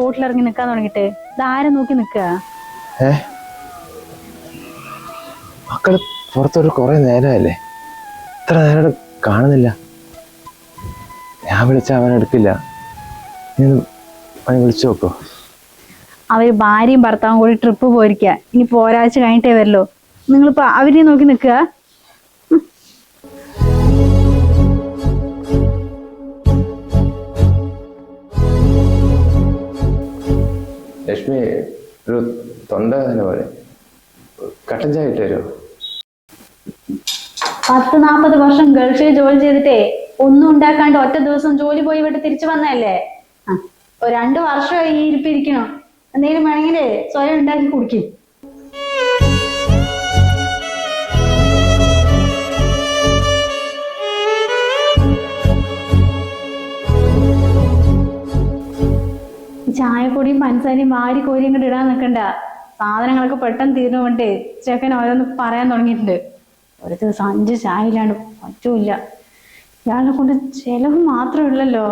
റോട്ടിലിറങ്ങി നിക്കാൻ തുടങ്ങിട്ട് ഇതാരെ നോക്കി നിക്കുക? മക്കള് പുറത്തോട്ട് കുറെ നേരമല്ലേ, ഇത്ര നേരം കാണുന്നില്ല. ഞാൻ വിളിച്ച അവൻ എടുക്കില്ല. അവൻ വിളിച്ചു നോക്കോ? അവര് ഭാര്യയും ഭർത്താവും കൂടി ട്രിപ്പ് പോയിരിക്കുക. ഇനിയിപ്പോ ഒരാഴ്ച കഴിഞ്ഞിട്ടേ വരല്ലോ. നിങ്ങളിപ്പോ അവരെ നോക്കി നിക്കുക. ലക്ഷ്മി, ഒരു തൊണ്ട പോലെ കട്ടൻ ചായ ഇട്ട് തരുമോ? 40-40 വർഷം ഗൾഫിൽ ജോലി ചെയ്തിട്ടേ ഒന്നും ഉണ്ടാക്കാണ്ട് ഒറ്റ ദിവസം ജോലി പോയി വിട്ട് തിരിച്ചു വന്നതല്ലേ. 2 വർഷമായി ഈ ഇരിപ്പിരിക്കണോ? എന്തെങ്കിലും വേണമെങ്കിലേ സ്വയം ഉണ്ടാക്കി കുടിക്കും. ചായപ്പൊടിയും പഞ്ചസാരയും വാരി കോരിയും കൂടെ ഇടാൻ നിൽക്കണ്ട. സാധനങ്ങളൊക്കെ പെട്ടെന്ന് തീർന്നുകൊണ്ട് ചെക്കൻ ഓരോന്ന് പറയാൻ തുടങ്ങിയിട്ടുണ്ട്. ഒരു ദിവസം 5 ചായ ഇല്ലാണ്ട് പറ്റൂല. ഇയാളെ കൊണ്ട് ചെലവ് മാത്രമേ ഉള്ളല്ലോ.